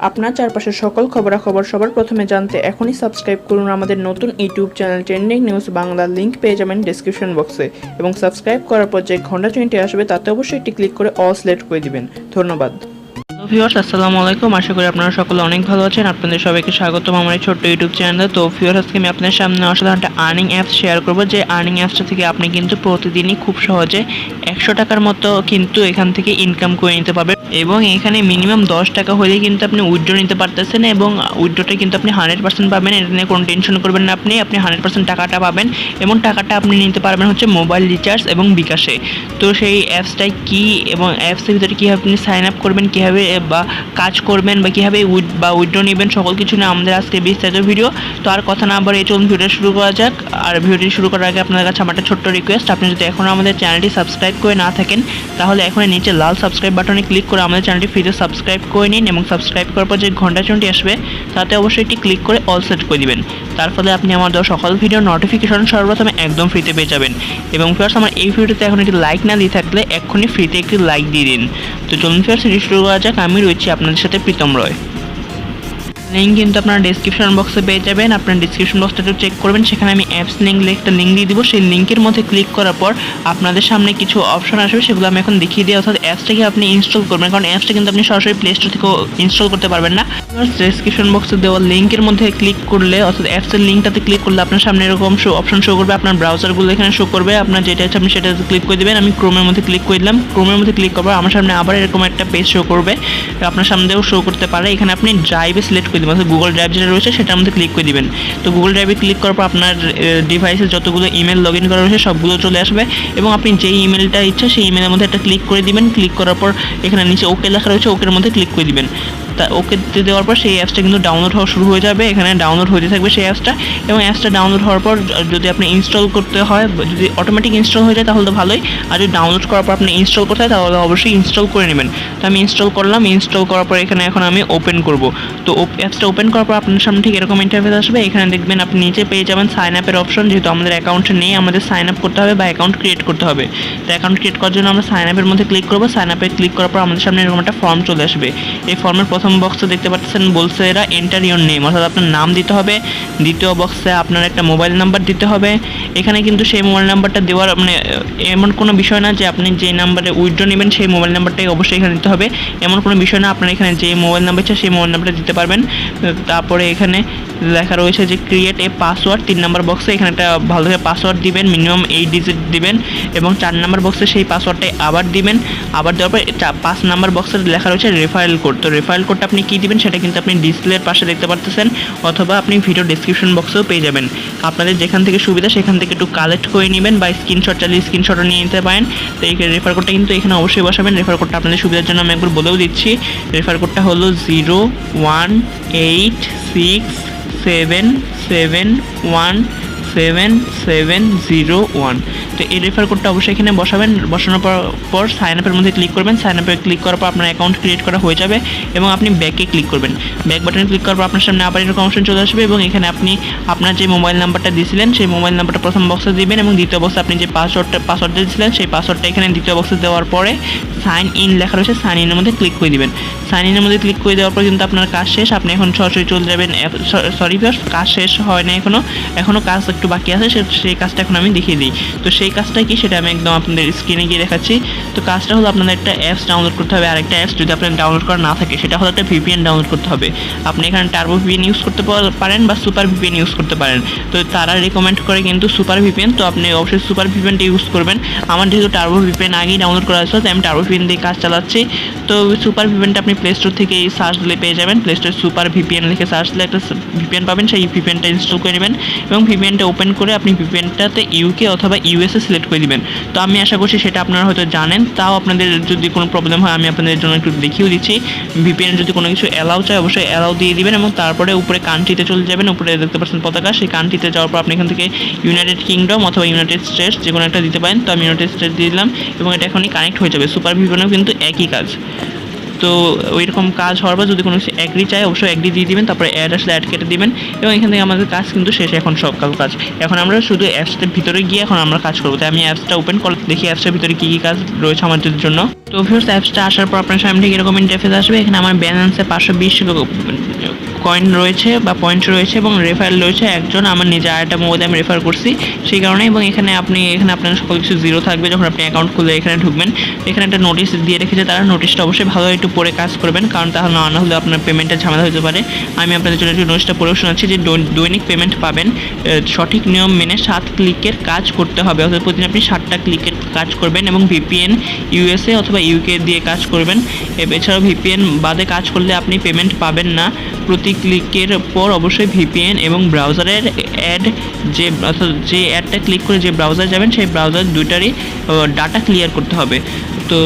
আপনার চারপাশের সকল খবরাখবর সবার প্রথমে জানতে এখনই সাবস্ক্রাইব করুন আমাদের নতুন YouTube channel trending news Bangla. Link পেয়ে যাবেন ডেসক্রিপশন বক্সে এবং সাবস্ক্রাইব করার পর যে ঘন্টা চিহ্নটি আসবে তাতে অবশ্যই একটি ক্লিক করে অল সিলেক্ট করে দিবেন। ধন্যবাদ। ভিউয়ার্স, আসসালামু আলাইকুম। আশা করি আপনারা সকলে অনেক ভালো আছেন। আপনাদের সবাইকে স্বাগতম আমার এই ছোট্ট ইউটিউব চ্যানেলে। তো ভিউয়ার্স, আজকে আমি আপনাদের সামনে অসাধারণ একটা আর্নিং অ্যাপস শেয়ার করব, যে আর্নিং অ্যাপসটা থেকে আপনি কিন্তু প্রতিদিনই খুব সহজে 100 টাকার মতো কিন্তু এখান থেকে ইনকাম করে নিতে পারবেন এবং এখানে মিনিমাম 10 টাকা হলেই কিন্তু আপনি উইথড্র নিতে পারতেছেন এবং উইথড্রটা কিন্তু আপনি 100% পাবেন। এটা নিয়ে কোনো টেনশন করবেন না, আপনি 100% টাকাটা পাবেন এবং টাকাটা আপনি নিতে পারবেন হচ্ছে মোবাইল রিচার্জ এবং বিকাশে। তো সেই অ্যাপসটাই কি এবং অ্যাপসের ভিতরে কীভাবে আপনি সাইন আপ করবেন, কীভাবে বা কাজ করবেন বা কীভাবে উইথড্র নেবেন, সকল কিছু নিয়ে আমাদের আজকে বিস্তারিত ভিডিও। তো আর কথা না বলে চলুন ভিডিও শুরু করা যাক। আর ভিডিওটি শুরু করার আগে আপনার কাছে আমার একটা ছোট্ট রিকোয়েস্ট, আপনি যদি এখনও আমাদের চ্যানেলটি সাবস্ক্রাইব করে না থাকেন তাহলে এখন নিচে লাল সাবস্ক্রাইব বাটনে ক্লিক করে আমাদের চ্যানেলটি ফ্রিতে সাবস্ক্রাইব করে নিন এবং সাবস্ক্রাইব করার পর যে ঘন্টা চিহ্নটি আসবে তাতে অবশ্যই একটি ক্লিক করে অল সেট করে দিবেন। তার ফলে আপনি আমার দেওয়া সকল ভিডিও নোটিফিকেশন সর্বপ্রথমে একদম ফ্রিতে পেয়ে যাবেন। এবং ফিয়ার্স, আমার এই ভিডিওতে এখন একটি লাইক না দিয়ে থাকলে এক্ষুনি ফ্রিতে একটি লাইক দিয়ে দিন। তো চলুন ফিয়ার্স, শুরু করা যাক। আমি রয়েছি আপনাদের সাথে প্রীতম রয়। লিঙ্ক কিন্তু আপনারা ডেসক্রিপশন বক্সে পেয়ে যাবেন। আপনার ডেসক্রিপশন বক্সটা একটু চেক করবেন, সেখানে আমি অ্যাপস লিঙ্ক একটা লিঙ্ক দিয়ে দিব। সেই লিঙ্কের মধ্যে ক্লিক করার পর আপনাদের সামনে কিছু অপশন আসবে, সেগুলো আমি এখন দেখিয়ে দিই। অর্থাৎ অ্যাপসটাকে আপনি ইনস্টল করবেন, কারণ অ্যাপসটা কিন্তু আপনি সরাসরি প্লে স্টোর থেকেও ইনস্টল করতে পারবেন না। ডেসক্রিপশন বক্সে দেওয়া লিঙ্কের মধ্যে ক্লিক করলে অর্থাৎ অ্যাপসের লিঙ্কটাতে ক্লিক করলে আপনার সামনে এরকম অপশন শো করবে, আপনার ব্রাউজারগুলো এখানে শো করবে। আপনার যেটা আছে আপনি সেটাতে ক্লিক করে দেবেন। আমি ক্রোমের মধ্যে ক্লিক করে দিলাম। ক্রোমের মধ্যে ক্লিক করবো আমার সামনে আবার এরকম একটা পেজ শো করবে, আপনার সামনেও শো করতে পারে। এখানে আপনি ড্রাইভে সিলেক্ট করে দেবেন, অর্থাৎ গুগল ড্রাইভ যেটা রয়েছে সেটার মধ্যে ক্লিক করে দিবেন। তো গুগল ড্রাইভে ক্লিক করার পর আপনার ডিভাইসে যতগুলো ইমেল লগ ইন করা রয়েছে সবগুলো চলে আসবে এবং আপনি যেই ইমেলটা ইচ্ছা সেই ইমেলের মধ্যে একটা ক্লিক করে দিবেন। ক্লিক করার পর এখানে নিচে ওকে লেখা রয়েছে, ওকের মধ্যে ক্লিক করে দিবেন। তা ওকে দেওয়ার পর সেই অ্যাপসটা কিন্তু ডাউনলোড হওয়া শুরু হয়ে যাবে। এখানে ডাউনলোড হতে থাকবে সেই অ্যাপসটা এবং অ্যাপসটা ডাউনলোড হওয়ার পর যদি আপনি ইনস্টল করতে হয়, যদি অটোমেটিক ইনস্টল হয়ে যায় তাহলে তো ভালোই, আর যদি ডাউনলোড করার পর আপনি ইনস্টল করতে হয় তাহলে অবশ্যই ইনস্টল করে নেবেন। তো আমি ইনস্টল করলাম। ইনস্টল করার পর এখানে এখন আমি ওপেন করব। তো অ্যাপসটা ওপেন করার পর আপনার সামনে ঠিক এরকম ইন্টারফেস আসবে। এখানে দেখবেন আপনি নিচে পেয়ে যাবেন সাইন আপের অপশন। যেহেতু আমাদের অ্যাকাউন্টে নেই, আমাদের সাইন আপ করতে হবে বা অ্যাকাউন্ট ক্রিয়েট করতে হবে। তো অ্যাকাউন্ট ক্রিয়েট করার জন্য আমরা সাইন আপের মধ্যে ক্লিক করবো। সাইন আপে ক্লিক করার পর আমাদের সামনে এরকম একটা ফর্ম চলে আসবে। এই ফর্মের প্রথম বক্সে দেখতে পাচ্ছেন বলছে এরা এন্টার ইউর নেম, অর্থাৎ আপনার নাম দিতে হবে। দ্বিতীয় বক্সে আপনার একটা মোবাইল নাম্বার দিতে হবে। এখানে কিন্তু সেই মোবাইল নাম্বারটা দেওয়ার মানে এমন কোনো বিষয় না যে আপনি যে নাম্বারে উইথড্র নেবেন সেই মোবাইল নাম্বারটাই অবশ্যই এখানে দিতে হবে, এমন কোনো বিষয় না। আপনার এখানে যে মোবাইল নাম্বার ইচ্ছা সেই মোবাইল নাম্বারটা দিতে পারবেন। তারপরে এখানে লেখা রয়েছে যে ক্রিয়েট এ পাসওয়ার্ড। 3 নম্বর বক্সে এখানে একটা ভালো করে পাসওয়ার্ড দিবেন, মিনিমাম 8 ডিজিট দিবেন এবং 4 নম্বর বক্সে সেই পাসওয়ার্ডটাই আবার দিবেন। আবার দেওয়ার পর 5 নম্বর বক্সে লেখা রয়েছে রেফারেল কোড। তো রেফারেল কোডটা আপনি কী দিবেন সেটা কিন্তু আপনি ডিসপ্লের পাশে দেখতে পারতেছেন, অথবা আপনি ভিডিও ডেসক্রিপশন বক্সেও পেয়ে যাবেন। আপনাদের যেখান থেকে সুবিধা সেখান থেকে একটু কালেক্ট করে নেবেন বা স্ক্রিনশট চাইলে স্ক্রিনশটও নিয়ে নিতে পারেন। তো এই রেফার কোডটা কিন্তু এখানে অবশ্যই বসাবেন। রেফার কোডটা আপনাদের সুবিধার জন্য আমি একবার বলেও দিচ্ছি। রেফার কোডটা হলো 01867717701। তো এই রেফার কোডটা অবশ্যই এখানে বসাবেন। বসানোর পর সাইন আপের মধ্যে ক্লিক করবেন। সাইন আপে ক্লিক করার পর আপনার অ্যাকাউন্ট ক্রিয়েট করা হয়ে যাবে এবং আপনি ব্যাকে ক্লিক করবেন। ব্যাক বাটনে ক্লিক করার পর আপনার সামনে আবার এরকম অপশন চলে আসবে এবং এখানে আপনি আপনার যে মোবাইল নাম্বারটা দিয়েছিলেন সেই মোবাইল নাম্বারটা প্রথম বক্সে দিবেন এবং দ্বিতীয় বক্সে আপনি যে পাসওয়ার্ডটা দিয়েছিলেন সেই পাসওয়ার্ডটা এখানে দ্বিতীয় বক্সে দেওয়ার পরে সাইন ইন লেখা রয়েছে, সাইন ইনের মধ্যে ক্লিক করে দিবেন। সাইন ইনের মধ্যে ক্লিক করে দেওয়ার পর কিন্তু আপনার কাজ শেষ। আপনি এখন সরাসরি চলে যাবেন। সরি ভিউয়ার্স, কাজ শেষ হয় না, এখনও কাজ একটু বাকি আছে। সেই কাজটা এখন আমি দেখিয়ে দিই। তো সেই কাজটা কি সেটা আমি একদম আপনাদের স্ক্রিনে গিয়ে দেখাচ্ছি। তো কাজটা হলো আপনাদের একটা অ্যাপস ডাউনলোড করতে হবে। আরেকটা অ্যাপস যদি আপনার ডাউনলোড করা না থাকে সেটা হলো একটা ভিপিএন ডাউনলোড করতে হবে। আপনি এখানে টার্বো ভিপিএন ইউজ করতে পারেন বা সুপার ভিপিএন ইউজ করতে পারেন। তো তারা রেকমেন্ড করে কিন্তু সুপার ভিপিএন, তো আপনি অবশ্যই সুপার ভিপিএনটা ইউজ করবেন। আমার যেহেতু টার্বো ভিপিএন আগেই ডাউনলোড করা আছে তাই আমি টার্বো ভিপিএন দিয়ে কাজ চালাচ্ছি। তো সুপার ভিপিএনটা আপনি প্লে স্টোর থেকে সার্চ দিলে পেয়ে যাবেন। প্লে স্টোরে সুপার ভিপিএন লিখে সার্চ দিলে একটা ভিপিএন পাবেন, সেই ভিপিএনটা ইনস্টল করে নেবেন এবং ভিপিএনটা ওপেন করে আপনি ভিপিএনটাতে ইউকে অথবা ইউএসএ সিলেক্ট করে দিবেন। তো আমি আশা করছি সেটা আপনারা হয়তো জানেন, তাও আপনাদের যদি কোনো প্রবলেম হয় আমি আপনাদের জন্য একটু দেখিয়েও দিচ্ছি। ভিপিএন যদি কোনো কিছু অ্যালাউ চায় অবশ্যই অ্যালাউ দিয়ে দিবেন এবং তারপরে উপরে কান্ট্রিতে চলে যাবেন। উপরে দেখতে পাচ্ছেন পতাকা, সেই কান্ট্রিতে যাওয়ার পর আপনি এখান থেকে ইউনাইটেড কিংডম অথবা ইউনাইটেড স্টেটস যে কোনো একটা দিতে পারেন। তো আমি ইউনাইটেড স্টেটস দিয়ে দিলাম এবং এটা এখনই কানেক্ট হয়ে যাবে। সুপার ভিপিএনও কিন্তু একই কাজ। তো ওই রকম কাজ হওয়ার পর যদি কোনো কিছু অ্যাগ্রি চায় অবশ্যই অ্যাগ্রি দিয়ে দিবেন। তারপরে অ্যাড আসলে অ্যাড কেটে দিবেন এবং এখান থেকে আমাদের কাজ কিন্তু শেষ। এখন সকাল কাজ এখন আমরা শুধু অ্যাপসটার ভিতরে গিয়ে এখন আমরা কাজ করবো। তাই আমি অ্যাপসটা ওপেন করে দেখি অ্যাপসটার ভিতরে কী কী কাজ রয়েছে আমাদের জন্য। তো ভিউয়ার্স অ্যাপসটা আসার পর আপনার সামনে ঠিক এরকম ইন্টারফেস আসবে। এখানে আমার ব্যালেন্সে 520 কয়েন রয়েছে বা পয়েন্ট রয়েছে এবং রেফারেল রয়েছে একজন, আমার নিজে আরেকটা মোবাইলে আমি রেফার করছি সেই কারণে। এবং এখানে আপনার সকল কিছু জিরো থাকবে যখন আপনি অ্যাকাউন্ট খুলে এখানে ঢুকবেন। এখানে একটা নোটিশ দিয়ে রেখেছে তারা, নোটিশটা অবশ্যই ভালো একটু পড়ে কাজ করবেন, কারণ তাহলে না হলে আপনার পেমেন্টের ঝামেলা হতে পারে। আমি আপনাদের জন্য একটু নোটিশটা পড়েও শোনাচ্ছি যে দৈনিক পেমেন্ট পাবেন, সঠিক নিয়ম মেনে 7 ক্লিকের কাজ করতে হবে, অর্থাৎ প্রতিদিন আপনি 7টা ক্লিকের কাজ করবেন এবং ভিপিএন ইউএসএ অথবা ইউকে দিয়ে কাজ করবেন। এছাড়াও ভিপিএন বাদে কাজ করলে আপনি পেমেন্ট পাবেন না। প্রতি ক্লিকের পর অবশ্যই ভিপিএন এবং ব্রাউজারের অ্যাড অর্থাৎ যে অ্যাডটা ক্লিক করে যে ব্রাউজার যাবেন সেই ব্রাউজার দুইটারই ডাটা ক্লিয়ার করতে হবে। তো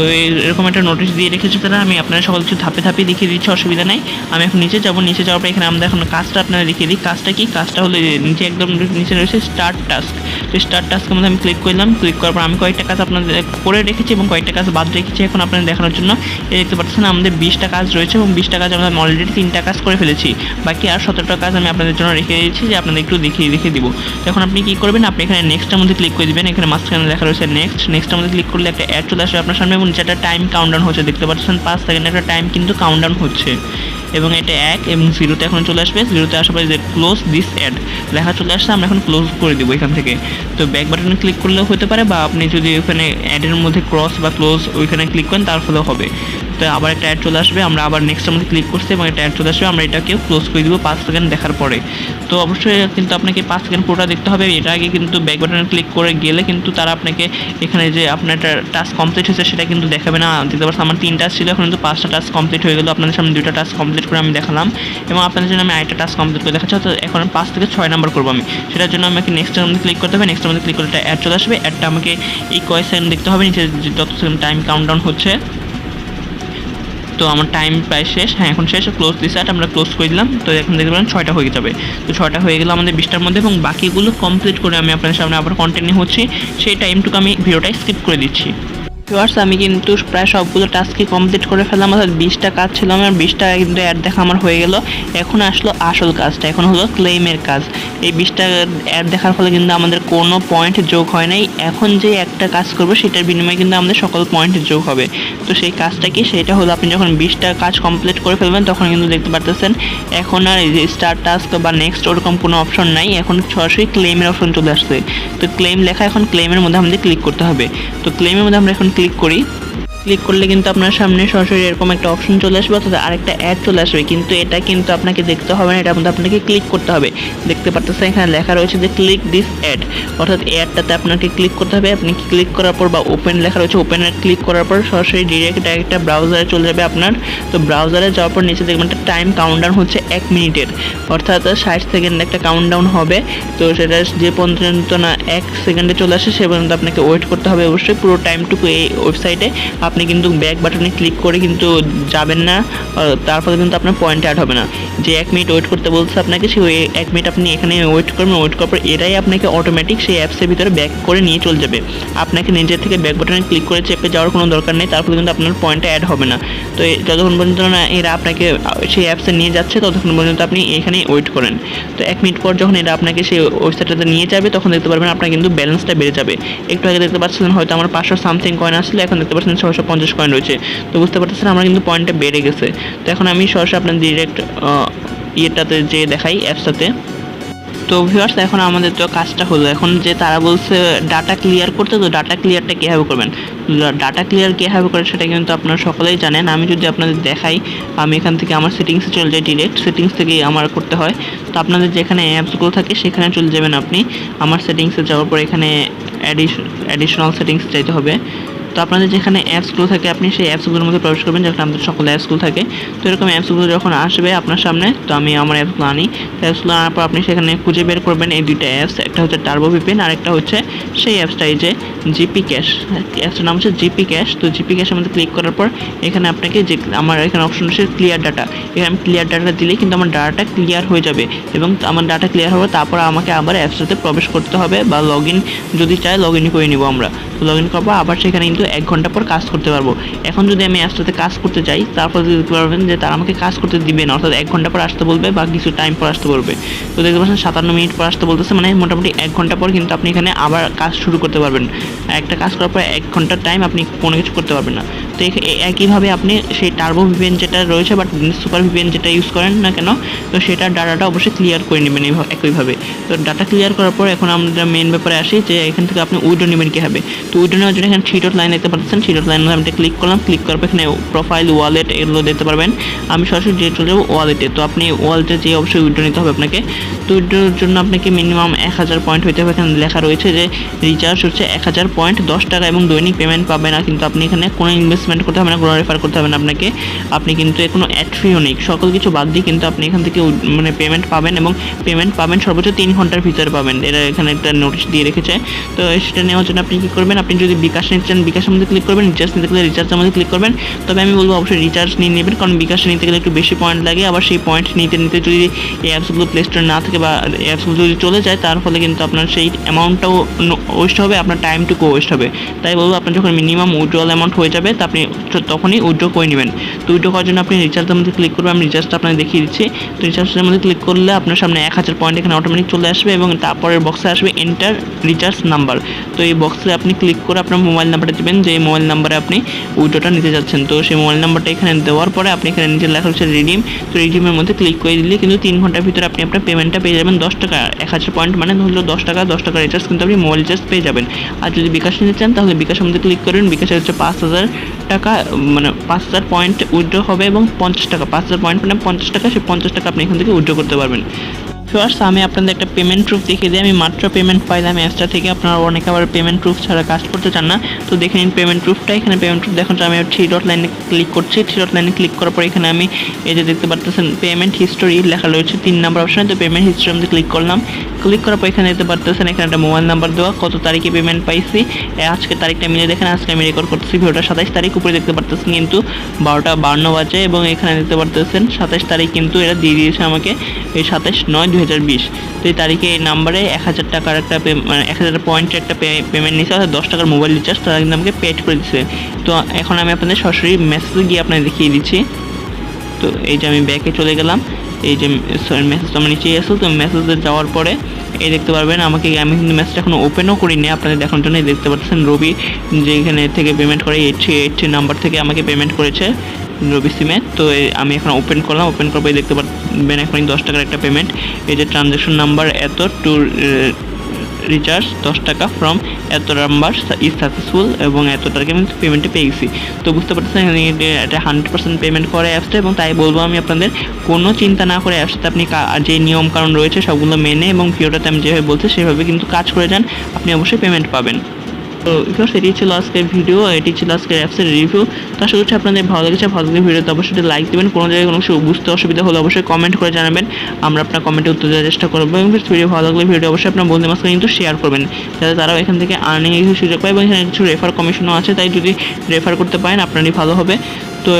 এরকম একটা নোটিশ দিয়ে রেখেছে তারা। আমি আপনারা সকল কিছু ধাপে ধাপে দেখিয়ে দিচ্ছি, অসুবিধা নাই। আমি এখন নিচে যাবো, নিচে যাওয়ার পর এখানে আমরা এখন কাজটা আপনারা দেখিয়ে দিই। কাজটা কি? কাজটা হলো নিচে একদম নিচে রয়েছে স্টার্ট টাস্ক। তো স্টার্ট টাস্কের মধ্যে আমি ক্লিক করলাম। ক্লিক করার পর আমি কয়েকটা কাজ আপনাদের করে রেখেছি এবং কয়েকটা কাজ বাদ রেখেছি এখন আপনাদের দেখানোর জন্য। এই দেখতে পাচ্ছেন আমাদের 20টা কাজ রয়েছে এবং 20টা কাজ আমরা অলরেডি 3টা কাজ করে ফেলেছি, বাকি আর 17টা কাজ আমি আপনাদের জন্য রেখে দিয়েছি যে আপনাদের একটু দেখিয়ে দিব। এখন আপনি কী করবেন, আপনি এখানে নেক্সটের মধ্যে ক্লিক করে দেবেন। এখানে মাঝখানে লেখা রয়েছে নেক্সটের মধ্যে ক্লিক করলে একটা অ্যাড চলে আসবে আপনার সামনে এবং যেটা টাইম কাউন্টডাউন হচ্ছে দেখতে পাচ্ছেন 5 সেকেন্ড একটা টাইম কিন্তু কাউন্টডাউন হচ্ছে এবং এটা 1 এবং 0তে এখন চলে আসবে। 0তে আসার পরে যে ক্লোজ দিস অ্যাড লেখা চলে আসছে, আমরা এখন ক্লোজ করে দেবো এখান থেকে। তো ব্যাক বাটনে ক্লিক করলেও হতে পারে বা আপনি যদি ওখানে অ্যাডের মধ্যে ক্রস বা ক্লোজ ওইখানে ক্লিক করেন তার ফলেও হবে। তো আবার একটা অ্যাড চলে আসবে, আমরা আবার নেক্সটের মধ্যে ক্লিক করছি এবং একটা অ্যাড চলে আসবে, আমরা এটাকেও ক্লোজ করে দিব 5 সেকেন্ড দেখার পরে। তো অবশ্যই কিন্তু আপনাকে 5 সেকেন্ড পুরোটা দেখতে হবে। এটা আগে কিন্তু ব্যাক বাটনে ক্লিক করে গেলে কিন্তু তারা আপনাকে এখানে যে আপনার একটা টাস্ক কমপ্লিট হয়েছে সেটা কিন্তু দেখাবে না। দেখতে পাচ্ছেন আমার 3 টাস্ক ছিল, এখন কিন্তু 5টা টাস্ক কমপ্লিট হয়ে গেল। আপনাদের সামনে 2টা টাস্ক কমপ্লিট করে আমি দেখালাম এবং আপনাদের জন্য আমি আরেকটা টাস্ক কমপ্লিট করে দেখাচ্ছি। তো এখন 5 থেকে 6 নাম্বার করবো আমি, সেটার জন্য আমাকে নেক্সটের মধ্যে ক্লিক করতে হবে। নেক্সটের মধ্যে ক্লিক করলে একটা অ্যাড চলে আসবে। অ্যাডটা আমাকে এই কয়েক সেকেন্ড দেখতে হবে, নিচে যত সেকেন্ড টাইম কাউন্টডাউন হচ্ছে। তো আমার টাইম প্রায় শেষ, হ্যাঁ এখন শেষ। ক্লোজ দিস অ্যাড আমরা ক্লোজ করে দিলাম। তো এখন দেখতে পারেন 6টা হয়ে যাবে। তো 6টা হয়ে গেল আমাদের 20টার মধ্যে এবং বাকিগুলো কমপ্লিট করে আমি আপনাদের সামনে আবার কন্টিনিউ হচ্ছি। সেই টাইমটুকু আমি ভিডিওটা স্কিপ করে দিচ্ছি। ভিউয়ার্স আমি কিন্তু প্রায় সবগুলো টাস্কই কমপ্লিট করে ফেললাম, অর্থাৎ 20টা কাজ ছিল আমার, 20টা কিন্তু অ্যাড দেখা আমার হয়ে গেল। এখন আসলো আসল কাজটা, এখন হলো ক্লেমের কাজ। এই 20টা অ্যাড দেখার ফলে কিন্তু আমাদের কোনো পয়েন্ট যোগ হয় নাই। এখন যে একটা কাজ করবো সেটার বিনিময়ে কিন্তু আমাদের সকল পয়েন্ট যোগ হবে। তো সেই কাজটা কি? সেটা হলো আপনি যখন 20টা কাজ কমপ্লিট করে ফেলবেন তখন কিন্তু দেখতে পারতেছেন এখন আর এই যে স্টার্ট টাস্ক বা নেক্সট ওরকম কোনো অপশন নাই, এখন সরাসরি ক্লেমের অপশন চলে আসছে। তো ক্লেম লেখা, এখন ক্লেমের মধ্যে আমাদের ক্লিক করতে হবে। তো ক্লেমের মধ্যে আমরা এখন ক্লিক করি। ক্লিক করলে কিন্তু আপনার সামনে সরাসরি এরকম একটা অপশন চলে আসবে, অর্থাৎ আরেকটা অ্যাড চলে আসবে। কিন্তু এটা কিন্তু আপনাকে দেখতে হবে না, এটার মধ্যে আপনাকে ক্লিক করতে হবে। দেখতে পারতেছেন এখানে লেখা রয়েছে যে ক্লিক দিস অ্যাড, অর্থাৎ অ্যাডটাতে আপনাকে ক্লিক করতে হবে। আপনি ক্লিক করার পর বা ওপেন লেখা রয়েছে, ওপেনে ক্লিক করার পর সরাসরি ডিরেক্ট একটা ব্রাউজারে চলে যাবে আপনার। তো ব্রাউজারে যাওয়ার পর নিচে দেখবেন একটা টাইম কাউন্টডাউন হচ্ছে 1 মিনিটের, অর্থাৎ 60 সেকেন্ড একটা কাউন্টডাউন হবে। তো সেটা যে পর্যন্ত না 1 সেকেন্ডে চলে আসে সে পর্যন্ত আপনাকে ওয়েট করতে হবে অবশ্যই পুরো টাইমটুকু এই ওয়েবসাইটে। আপনি কিন্তু ব্যাক বাটনে ক্লিক করে কিন্তু যাবেন না, তার ফলে কিন্তু আপনার পয়েন্ট অ্যাড হবে না। যে 1 মিনিট ওয়েট করতে বলছে আপনাকে, সেই 1 মিনিট আপনি এখানে ওয়েট করবেন। ওয়েট করার পর এটাই আপনাকে অটোমেটিক সেই অ্যাপসের ভিতরে ব্যাক করে নিয়ে চলে যাবে। আপনাকে নিজের থেকে ব্যাক বাটনে ক্লিক করে চেপে যাওয়ার কোনো দরকার নেই, তার ফলে কিন্তু আপনার পয়েন্টটা অ্যাড হবে না। তো যতক্ষণ পর্যন্ত না এরা আপনাকে সেই অ্যাপসে নিয়ে যাচ্ছে ততক্ষণ পর্যন্ত আপনি এখানে ওয়েট করেন। তো 1 মিনিট পর যখন এরা আপনাকে সেই ওয়েবসাইটটাতে নিয়ে যাবে তখন দেখতে পারবেন আপনার কিন্তু ব্যালেন্সটা বেড়ে যাবে। একটু আগে দেখতে পাচ্ছিলেন হয়তো আমার 500 সামথিং কয়েন আসলে, এখন দেখতে পাচ্ছেন 650 কয়েন রয়েছে। তো বুঝতে পারতেছেন আমার কিন্তু পয়েন্টটা বেড়ে গেছে। তো এখন আমি সরাসরি আপনার ডিরেক্ট ইয়েটাতে যে দেখাই অ্যাপসটাতে। তো ভিউয়ার্স এখন আমাদের তো কাজটা হলো, এখন যে তারা বলছে ডাটা ক্লিয়ার করতে, তো ডাটা ক্লিয়ারটা কীভাবে করবেন, ডাটা ক্লিয়ার কীভাবে করে সেটা কিন্তু আপনারা সকলেই জানেন। আমি যদি আপনাদের দেখাই, আমি এখান থেকে আমার সেটিংসে চলে যাই, ডিরেক্ট সেটিংস থেকেই আমার করতে হয়। তো আপনাদের যেখানে অ্যাপসগুলো থাকে সেখানে চলে যাবেন আপনি। আমার সেটিংসে যাওয়ার পর এখানে অ্যাডিশনাল সেটিংস চাইতে হবে। তো আপনাদের যেখানে অ্যাপসগুলো থাকে আপনি সেই অ্যাপসগুলোর মধ্যে প্রবেশ করবেন, যেখানে আমাদের সকল অ্যাপসগুলো থাকে। তো এরকম অ্যাপসগুলো যখন আসবে আপনার সামনে, তো আমি আমার অ্যাপসগুলো আনি। অ্যাপসগুলো আনার পর আপনি সেখানে খুঁজে বের করবেন এই দুইটা অ্যাপস, একটা হচ্ছে টার্বো ভিপিএন আর একটা হচ্ছে সেই অ্যাপসটা এই যে জিপি ক্যাশ। অ্যাপসটার নাম হচ্ছে জিপি ক্যাশ। তো জিপি ক্যাশের মধ্যে ক্লিক করার পর এখানে আপনাকে যে আমার এখানে অপশন হচ্ছে ক্লিয়ার ডাটা, এখানে আমি ক্লিয়ার ডাটা দিলেই কিন্তু আমার ডাটাটা ক্লিয়ার হয়ে যাবে এবং আমার ডাটা ক্লিয়ার হবে। তারপর আমাকে আবার অ্যাপসটাতে প্রবেশ করতে হবে বা লগ ইন যদি চাই লগ ইন করে নিব আমরা। তো লগ ইন করবো, আবার সেখানে কিন্তু 1 ঘন্টা পর কাজ করতে পারবো। এখন যদি আমি অ্যাপসটাতে কাজ করতে চাই তারপর দেখতে পারবেন যে তারা আমাকে কাজ করতে দিবে না, অর্থাৎ 1 ঘন্টা পর আসতে বলবে বা কিছু টাইম পর আসতে বলবে। তো দেখতে পাচ্ছেন 57 মিনিট পর আসতে বলতেছে, মানে মোটামুটি 1 ঘন্টা পর কিন্তু আপনি এখানে আবার কাজ শুরু করতে পারবেন। একটা কাজ করার পর 1 ঘন্টার টাইম আপনি কোনো কিছু করতে পারবেন না। তো একইভাবে আপনি সেই টার্বো ভিপিএন যেটা রয়েছে বা সুপার ভিপিএন যেটা ইউজ করেন না কেন, তো সেটার ডাটাটা অবশ্যই ক্লিয়ার করে নেবেন একইভাবে। তো ডাটা ক্লিয়ার করার পর এখন আমরা মেন ব্যাপারে আসি যে এখান থেকে আপনি উইড্রো নেবেন কীভাবে। তো উইড্রো নেওয়ার জন্য এখানে 3 ডট লাইন দেখতে পাচ্ছেন, 3 ডট লাইনে আমি ক্লিক করলাম। ক্লিক করার পর এখানে প্রোফাইল, ওয়ালেট এগুলো দেখতে পারবেন। আমি সরাসরি যে চলে যাবো ওয়ালেটে। তো আপনি ওয়ালেটে যে অবশ্যই উইড্রো নিতে হবে আপনাকে। তো উইড্রোর জন্য আপনাকে মিনিমাম 1000 পয়েন্ট হইতে হবে। এখানে লেখা রয়েছে যে রিচার্জ হচ্ছে 1000 পয়েন্ট, 10 টাকা এবং দৈনিক পেমেন্ট পাবে না। কিন্তু আপনি এখানে কোনো ইনভেস্টমেন্ট করতে হবে না, কোনো রেফার করতে হবে না আপনাকে। আপনি কিন্তু কোনো অ্যাড ফিও নেই, সকল কিছু বাদ দিয়ে কিন্তু আপনি এখান থেকে মানে পেমেন্ট পাবেন, এবং পেমেন্ট পাবেন সর্বোচ্চ 3 ঘন্টার ভিতরে পাবেন। এরা এখানে একটা নোটিশ দিয়ে রেখেছে। তো সেটা নেওয়ার জন্য আপনি কী করবেন, আপনি যদি বিকাশ নিতে চান বিকাশের মধ্যে ক্লিক করবেন, রিচার্জ নিতে গেলে রিচার্জের মধ্যে ক্লিক করবেন। তবে আমি বলবো অবশ্যই রিচার্জ নিয়ে নেবেন, কারণ বিকাশে নিতে গেলে একটু বেশি পয়েন্ট লাগে। আবার সেই পয়েন্ট নিতে নিতে যদি এই অ্যাপসগুলো প্লে স্টোরে না থাকে বা অ্যাপসগুলো যদি চলে যায়, তার ফলে কিন্তু আপনার সেই অ্যামাউন্টটাও ওয়েস্ট হবে, আপনার টাইমটুকু ওয়েস্ট হবে। তাই বলবো আপনার যখন মিনিমাম উইথড্রল অ্যামাউন্ট হয়ে যাবে, তা আপনি তখনই উইথড্র করে নেবেন। তো উইথড্র করার জন্য আপনি রিচার্জের মধ্যে ক্লিক করবেন। আমি রিচার্জটা আপনাকে দেখিয়ে দিচ্ছি। তো রিচার্জের মধ্যে ক্লিক করলে আপনার সামনে 1000 পয়েন্ট এখানে অটোমেটিক চলে আসবে, এবং তারপরের বক্সে আসবে এন্টার রিচার্জ নাম্বার। তো এই বক্সে আপনি ক্লিক করে আপনার মোবাইল নাম্বারটা দেবেন, যে মোবাইল নাম্বারে আপনি উইথড্রটা নিতে যাচ্ছেন। তো সেই মোবাইল নাম্বারটা এখানে দেওয়ার পরে আপনি এখানে নিচে লেখা হচ্ছে রিডিম। তো রিডিমের মধ্যে ক্লিক করে দিলে কিন্তু 3 ঘন্টার ভিতরে আপনি আপনার পেমেন্টটা পেয়ে যাবেন 10 টাকা। 1000 পয়েন্ট মানে ধরলো 10 টাকা, 10 টাকা রিচার্জ কিন্তু আপনি মোবাইল রিচার্জ পেয়ে যাবেন। আর যদি বিকাশ নিতে চান তাহলে বিকাশের মধ্যে ক্লিক করবেন। বিকাশে হচ্ছে 5000 টাকা, মানে 5000 পয়েন্ট উইথড্র হবে, এবং 50 টাকা, 5000 পয়েন্ট মানে 50 টাকা, সেই 50 টাকা আপনি এখান থেকে উইথড্র করতে পারবেন। ফার্স্ট আমি আপনাদের একটা পেমেন্ট প্রুফ দেখিয়ে দিই। আমি মাত্র পেমেন্ট পাইলাম অ্যাপসটা থেকে। আপনারা অনেকে আবার পেমেন্ট প্রুফ ছাড়া কাজ করতে চান না। তো দেখে নিন পেমেন্ট প্রুফটা। এখানে পেমেন্ট প্রুফ দেখুন, আমি 3 ডট লাইনে ক্লিক করছি। 3 ডট লাইনে ক্লিক করার পর এখানে আমি এই যে দেখতে পাচ্ছেন পেমেন্ট হিস্টোরি লেখা রয়েছে 3 নাম্বার অপশনে। তো পেমেন্ট হিস্টোরি মধ্যে ক্লিক করলাম। ক্লিক করার পর এখানে দেখতে পাচ্ছেন এখানে একটা মোবাইল নাম্বার দেওয়া, কত তারিখে পেমেন্ট পাইছি। আজকে তারিখটা মিলে দেখেন, আজকে আমি রেকর্ড করতেছি ভিডিওটা 27 তারিখ। উপরে দেখতে পাচ্ছেন কিন্তু 12টা 52 বাজে, এবং এখানে দেখতে পাচ্ছেন 27 তারিখ কিন্তু এরা দিয়ে দিয়েছে আমাকে, এই 27/9/2020। তো এই তারিখে এই নাম্বারে 1000 টাকার একটা মানে 1000 পয়েন্টের একটা পেমেন্ট নিয়েছে, অর্থাৎ 10 টাকার মোবাইল রিচার্জ, তারা কিন্তু আমাকে পেড করে দিচ্ছে। তো এখন আমি আপনাদের সরাসরি মেসেজে গিয়ে আপনাদের দেখিয়ে দিচ্ছি। তো এই যে আমি ব্যাকে চলে গেলাম, এই যে মেসেজটা আমার নিচেই আসলো। তো মেসেজে যাওয়ার পরে এই দেখতে পারবেন আমি কিন্তু মেসেজটা এখনো ওপেনও করিনি, আপনাদের দেখানোর জন্য দেখতে পাচ্ছেন রবি যে এখানে থেকে পেমেন্ট করে 8383 নাম্বার থেকে আমাকে পেমেন্ট করেছে রবি সিমে। তো আমি এখন ওপেন করলাম। ওপেন করবো দেখতে পারবেন এখন 10 টাকার একটা পেমেন্ট। এই যে ট্রানজ্যাকশন নাম্বার এত টু রিচার্জ 10 টাকা ফ্রম এত নাম্বার ইজ সাকসেসফুল, এবং এত টাকা আমি পেমেন্টে পেয়ে গেছি। তো বুঝতে পারছেন এটা 100% পেমেন্ট করে অ্যাপসটা, এবং তাই বলবো আমি আপনাদের কোনো চিন্তা না করে অ্যাপসটাতে আপনি যে নিয়ম কারণ রয়েছে সবগুলো মেনে, এবং ভিডিওটাতে আমি যেভাবে বলছি সেভাবে কিন্তু কাজ করে যান, আপনি অবশ্যই পেমেন্ট পাবেন। তো এটি ছিল আজকের ভিডিও, এটি ছিল আজকের অ্যাপসের রিভিউ। তো আশা করছি আপনাদের ভালো লেগেছে। ভালো লাগলে ভিডিওতে অবশ্যই লাইক দেবেন। কোনো জায়গায় কোনো কিছু বুঝতে অসুবিধা হলে অবশ্যই কমেন্ট করে জানাবেন, আমরা আপনার কমেন্টে উত্তর দেওয়ার চেষ্টা করবো। এবং ভিডিও ভালো লাগলে ভিডিও অবশ্যই আপনার বন্ধুদের মাঝখানে কিন্তু শেয়ার করবেন, যাতে তারাও এখান থেকে আর্নিং কিছু সুযোগ পায়, এবং এখানে কিছু রেফার কমিশনও আছে, তাই যদি রেফার করতে পারেন আপনারই ভালো হবে। তো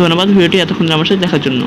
ধন্যবাদ ভিডিওটি এতক্ষণ আমার সাথে দেখার জন্য।